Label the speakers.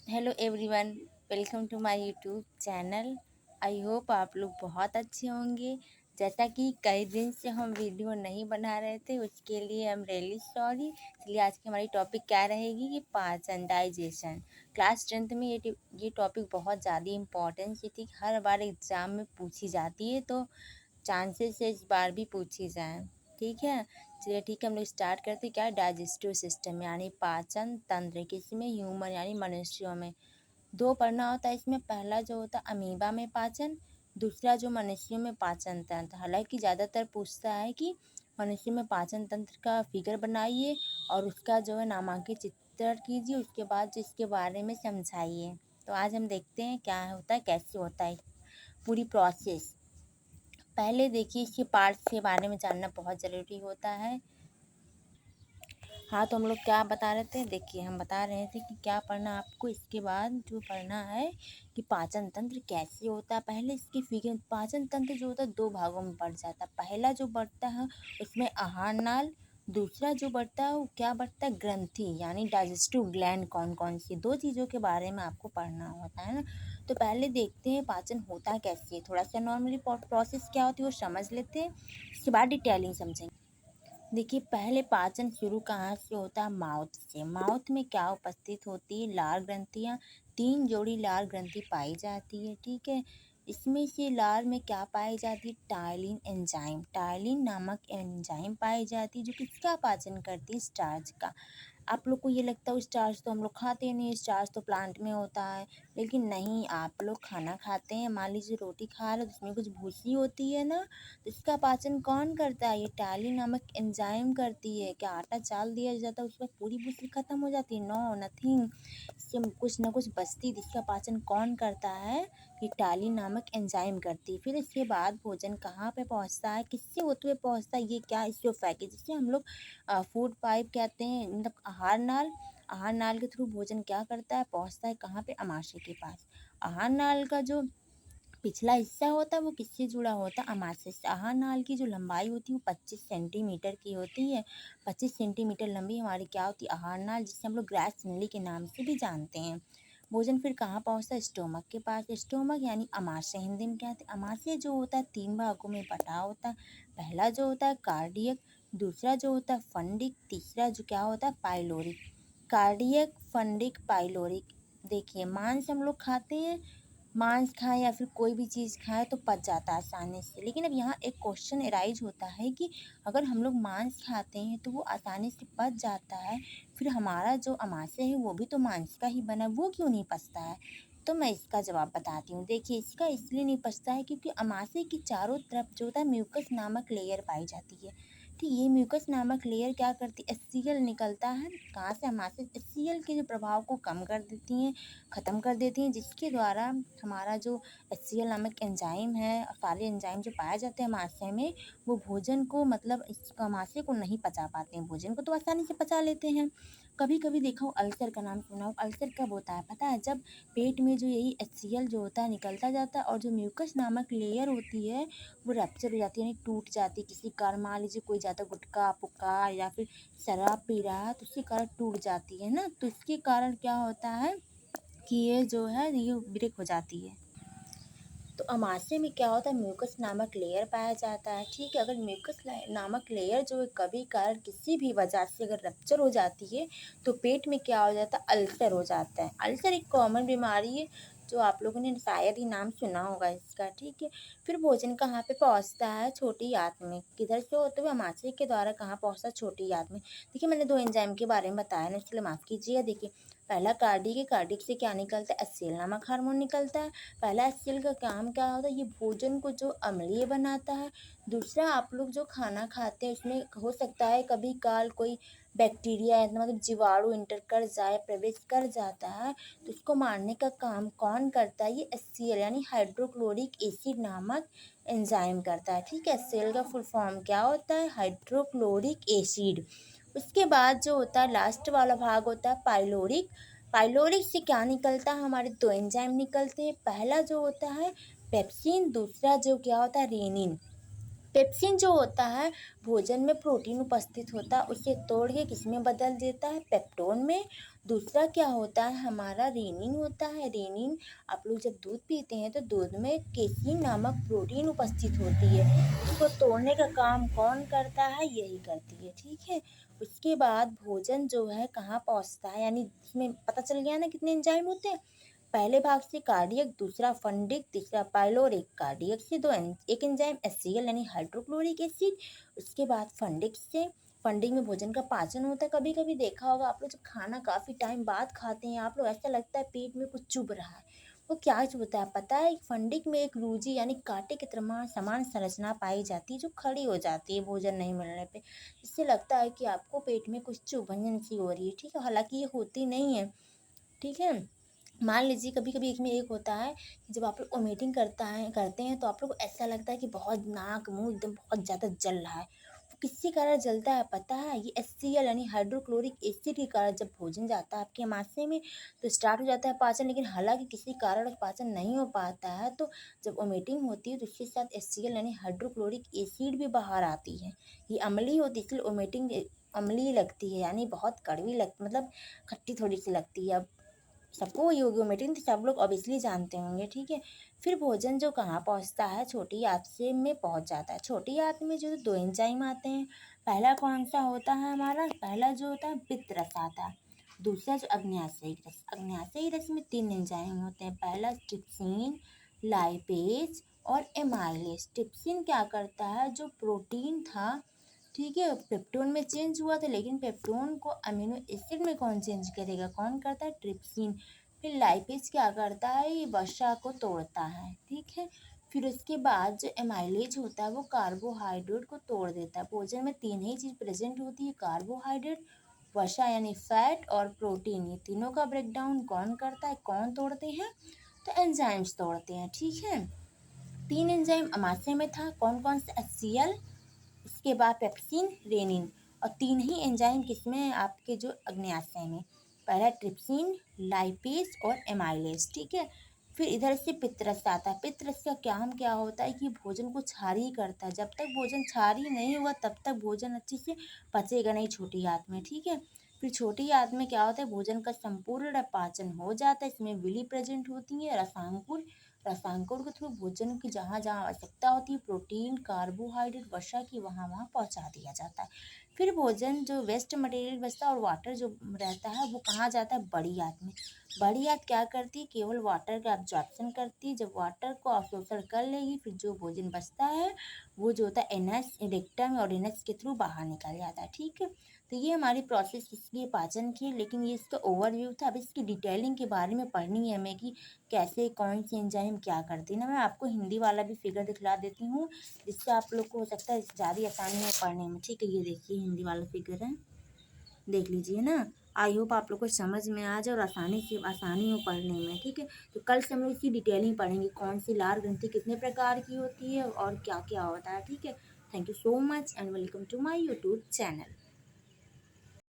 Speaker 1: Hello everyone, welcome to my YouTube channel. I hope आप लोग बहुत अच्छे होंगे। जैसा कि कई दिन से हम वीडियो नहीं बना रहे थे, उसके लिए आई एम रियली सॉरी। इसलिए आज की हमारी टॉपिक क्या रहेगी कि पाचन, डाइजेशन। क्लास 10th में ये टॉपिक बहुत ज़्यादा इम्पोर्टेंस थी। हर बार एग्ज़ाम में पूछी जाती है, तो चांसेस है इस बार भी पूछी जाए। ठीक है, चलिए ठीक है, हम लोग स्टार्ट करते हैं। क्या डाइजेस्टिव सिस्टम यानी पाचन तंत्र, किसमें? ह्यूमन यानी मनुष्यों में। दो पढ़ना होता है इसमें। पहला जो होता है अमीबा में पाचन, दूसरा जो मनुष्यों में पाचन तंत्र। हालांकि ज़्यादातर पूछता है कि मनुष्य में पाचन तंत्र का फिगर बनाइए और उसका जो है नामांकित चित्र कीजिए, उसके बाद जो इसके बारे में समझाइए। तो आज हम देखते हैं क्या होता है, कैसे होता है पूरी प्रोसेस। पहले देखिए, इसके पार्ट्स के बारे में जानना बहुत ज़रूरी होता है। हाँ, तो हम लोग क्या बता रहे थे, देखिए हम बता रहे थे कि क्या पढ़ना आपको। इसके बाद जो पढ़ना है कि पाचन तंत्र कैसे होता है। पहले इसकी फिगर, पाचन तंत्र जो होता है दो भागों में बढ़ जाता है। पहला जो बढ़ता है उसमें आहार नाल, दूसरा जो बढ़ता है वो क्या बढ़ता है, ग्रंथि यानी डाइजेस्टिव ग्लैंड। कौन कौन सी दो चीज़ों के बारे में आपको पढ़ना होता है ना। तो पहले देखते हैं पाचन होता कैसे। थोड़ा सा नॉर्मली प्रोसेस क्या होती है वो समझ लेते हैं, उसके बाद डिटेलिंग समझेंगे। देखिए, पहले पाचन शुरू कहाँ से होता है? माउथ से। माउथ में क्या उपस्थित होती है? लार ग्रंथियाँ। 3 जोड़ी लार ग्रंथि पाई जाती है। ठीक है, इसमें से लार में क्या पाई जाती है? Ptyalin enzyme. टायलिन नामक एंजाइम पाई जाती है जो किसका पाचन करती है? स्टार्च का। आप लोग को ये लगता है स्टार्च तो हम लोग खाते नहीं, स्टार्च तो प्लांट में होता है। लेकिन नहीं, आप लोग खाना खाते हैं, मान लीजिए रोटी खा रहे हो, उसमें कुछ भूसी होती है ना, तो इसका पाचन कौन करता है? ये टायलिन नामक एंजाइम करती है। क्या आटा चाल दिया जाता है उसमें पूरी भूसी खत्म हो जाती है? No, nothing. इससे कुछ ना कुछ बचती, जिसका पाचन कौन करता है? ये टायलिन नामक एंजाइम करती है। फिर इसके बाद भोजन कहाँ पे पहुँचता है, किससे होते हुए पहुँचता है? ये क्या इसोफेगस, जिससे हम लोग फूड पाइप कहते हैं, मतलब आहार नाल। आहार नाल के थ्रू भोजन क्या करता है, पहुँचता है कहाँ पे? अमाशय के पास। आहार नाल का जो पिछला हिस्सा होता है वो किससे जुड़ा होता है? अमाशय से। आहार नाल की जो लंबाई होती है वो 25 सेंटीमीटर की होती है। 25 सेंटीमीटर लंबी हमारी क्या होती है? आहार नाल, जिसे हम लोग ग्रैस नली के नाम से भी जानते हैं। भोजन फिर कहाँ पहुँचता है? स्टोमक के पास। स्टोमक यानी अमाशय हिंदी में कहते हैं। अमाशय जो होता है 3 भागों में बटा होता है। पहला जो होता है कार्डियक, दूसरा जो होता है फंडिक, तीसरा जो क्या होता है? पाइलोरिक। Cardiac, fundic, pyloric. देखिए, मांस हम लोग खाते हैं, मांस खाएं या फिर कोई भी चीज़ खाएं तो पच जाता है आसानी से। लेकिन अब यहाँ एक क्वेश्चन एराइज होता है कि अगर हम लोग मांस खाते हैं तो वो आसानी से पच जाता है, फिर हमारा जो अमाशय है वो भी तो मांस का ही बना है, वो क्यों नहीं पचता है? तो मैं इसका जवाब बताती हूँ। देखिए, इसका इसलिए नहीं पचता है क्योंकि अमाशय के चारों तरफ जो होता है म्यूकस नामक लेयर पाई जाती है। ठीक, ये म्यूकस नामक लेयर क्या करती है? HCl निकलता है कहाँ से? अमाशय। HCl के जो प्रभाव को कम कर देती हैं, ख़त्म कर देती हैं, जिसके द्वारा हमारा जो HCl नामक एंजाइम है, सारे एंजाइम जो पाए जाते हैं अमाशय में, वो भोजन को, मतलब इस अमाशय को नहीं पचा पाते हैं। भोजन को तो आसानी से पचा लेते हैं। कभी कभी देखा हो अल्सर का नाम सुना हो। अल्सर कब होता है पता है? जब पेट में जो यही HCl जो होता है निकलता जाता है और जो म्यूकस नामक लेयर होती है वो रप्चर हो जाती है, यानी टूट जाती है। किसी कारण मान लीजिए कोई ज़्यादा गुटखा पुक्का या फिर शराब पी रहा है तो उसके कारण टूट जाती है ना, तो इसके कारण क्या होता है कि ये जो है ये ब्रेक हो जाती है। तो अमाशय में क्या होता है? म्यूकस नामक लेयर पाया जाता है। ठीक है, अगर म्यूकस नामक लेयर जो है कभी कारण किसी भी वजह से अगर रप्चर हो जाती है तो पेट में क्या हो जाता है? अल्सर हो जाता है। अल्सर एक कॉमन बीमारी है जो आप लोगों ने शायद ही नाम सुना होगा इसका। ठीक है, फिर भोजन कहाँ पे पहुँचता है? छोटी आंत में। किधर से होते हुए? अमाशय के द्वारा कहाँ पहुँचता है? छोटी आंत में। देखिए, मैंने 2 एंजाइम के बारे में बताया ना, इसके लिए माफ़ कीजिएगा। देखिए, पहला कार्डिक है, कार्डिक से क्या निकलता है? HCl नामक हार्मोन निकलता है। पहला HCl का काम क्या होता है? ये भोजन को जो अम्लीय बनाता है। दूसरा, आप लोग जो खाना खाते हैं उसमें हो सकता है कभी काल कोई बैक्टीरिया, मतलब जीवाणु इंटर कर जाए, प्रवेश कर जाता है, तो उसको मारने का काम कौन करता है? ये HCl यानी हाइड्रोक्लोरिक एसिड नामक एंजाइम करता है। ठीक है, HCl का फुल फॉर्म क्या होता है? Hydrochloric acid. उसके बाद जो होता है लास्ट वाला भाग होता है पाइलोरिक। पाइलोरिक से क्या निकलता है? हमारे 2 एंजाइम निकलते हैं। पहला जो होता है पेप्सिन, दूसरा जो क्या होता है? रेनिन। पेप्सिन जो होता है भोजन में प्रोटीन उपस्थित होता है, उसे तोड़ के किसमें बदल देता है? पेप्टोन में। दूसरा क्या होता है, हमारा रेनिन होता है। रेनिन, आप लोग जब दूध पीते हैं तो दूध में केसीन नामक प्रोटीन उपस्थित होती है। इसको तोड़ने का काम कौन करता है, यही करती है, ठीक है। उसके बाद भोजन जो है कहाँ पहुँचता है, यानी इसमें पता चल गया ना कितने एंजाइम होते हैं। पहले भाग से कार्डियक, दूसरा फंडिक, तीसरा पाइलोरिक। कार्डियक से एक एंजाइम HCl यानी हाइड्रोक्लोरिक एसिड। उसके बाद फंडिक से, फंडिंग में भोजन का पाचन होता है। कभी कभी देखा होगा आप लोग, जब खाना काफ़ी टाइम बाद खाते हैं आप लोग, ऐसा लगता है पेट में कुछ चुभ रहा है। वो क्या चुभता है पता है, फंडिक में एक रूजी यानी कांटे की तरह समान संरचना पाई जाती है जो खड़ी हो जाती है भोजन नहीं मिलने पे। इससे लगता है कि आपको पेट में कुछ चुभन सी हो रही है, ठीक है। हालांकि ये होती नहीं है, ठीक है। मान लीजिए कभी कभी एक में एक होता है कि जब आप लोग वोमिटिंग करते हैं तो आप लोग को ऐसा लगता है कि बहुत नाक मुंह एकदम बहुत ज़्यादा जल रहा है। वो किसके कारण जलता है पता है, ये HCl यानी हाइड्रोक्लोरिक एसिड के कारण जब भोजन जाता है आपके माशे में तो स्टार्ट हो जाता है पाचन। लेकिन हालांकि किसी कारण पाचन नहीं हो पाता है तो जब वोमिटिंग होती है तो इसके साथ HCl यानी हाइड्रोक्लोरिक एसिड भी बाहर आती है। ये अम्लीय होती है, इसलिए वोमिटिंग अम्लीय लगती है, यानी बहुत कड़वी मतलब खट्टी थोड़ी सी लगती है। अब सबको यूगियोमेट्रिन तो सब लोग ऑब्वियसली जानते होंगे, ठीक है। फिर भोजन जो कहाँ पहुँचता है, छोटी आंत में पहुँच जाता है। छोटी आंत में जो 2 एंजाइम आते हैं। पहला कौन सा होता है हमारा, पहला जो होता है पित्त रस आता है। दूसरा जो अग्न्याशयी रस, अग्न्याशयी रस में 3 एंजाइम होते हैं। पहला ट्रिप्सिन, लाइपेज और एमाइलेज। ट्रिप्सिन क्या करता है, जो प्रोटीन था, ठीक है, पेप्टोन में चेंज हुआ था, लेकिन पेप्टोन को अमीनो एसिड में कौन चेंज करेगा, कौन करता है, ट्रिप्सिन। फिर लाइपेज क्या करता है, ये वसा को तोड़ता है, ठीक है। फिर उसके बाद जो एमाइलेज होता है वो कार्बोहाइड्रेट को तोड़ देता है। भोजन में 3 ही चीज़ प्रेजेंट होती है, कार्बोहाइड्रेट, वसा यानी फैट और प्रोटीन। ये तीनों का ब्रेकडाउन कौन करता है, कौन तोड़ते हैं, तो एंजाइम्स तोड़ते हैं, ठीक है। 3 एंजाइम अमाशय में था, कौन कौन से, HCl, इसके बाद पेप्सिन, रेनिन। और 3 ही एंजाइम किसमें, आपके जो अग्न्याशय में। पहला ट्रिप्सिन, लाइपेज और एमाइलेज, ठीक है। फिर इधर से पित्तरस आता है। पित्तरस का काम क्या होता है कि भोजन को क्षारीय करता है। जब तक भोजन क्षारीय नहीं हुआ तब तक भोजन अच्छे से पचेगा नहीं छोटी आंत में, ठीक है। फिर छोटी आंत में क्या होता है, भोजन का संपूर्ण पाचन हो जाता है। इसमें विली प्रेजेंट होती है, रसांकुर। रसायनकों के थ्रू भोजन की जहाँ जहाँ आवश्यकता होती है, प्रोटीन, कार्बोहाइड्रेट, वसा की, वहाँ वहाँ पहुँचा दिया जाता है। फिर भोजन जो वेस्ट मटेरियल बचता है और वाटर जो रहता है वो कहाँ जाता है, बड़ी आंत में। बड़ी आंत क्या करती है, केवल वाटर का एब्जॉर्प्शन करती है। जब वाटर को अवशोषण कर लेगी फिर जो भोजन बचता है वो जो होता है एनएस, रेक्टम और एनएस के थ्रू बाहर निकल जाता है, ठीक है। तो ये हमारी प्रोसेस इसकी पाचन की, लेकिन ये इसका ओवरव्यू था। अब इसकी डिटेलिंग के बारे में पढ़नी है हमें कि कैसे कौन सी एंजाइम क्या करती है ना। मैं आपको हिंदी वाला भी फिगर दिखला देती हूँ जिससे आप लोग को हो सकता है ज़्यादा आसानी है पढ़ने में, ठीक है। ये देखिए हिंदी वाला फिगर है, देख लीजिए ना। आई होप आप लोग को समझ में आ जाए और आसानी हो पढ़ने में, ठीक है। तो कल से हम लोग इसकी डिटेलिंग पढ़ेंगे, कौन सी लार ग्रंथि कितने प्रकार की होती है और क्या क्या होता है, ठीक है। Thank you so much and welcome to my YouTube channel.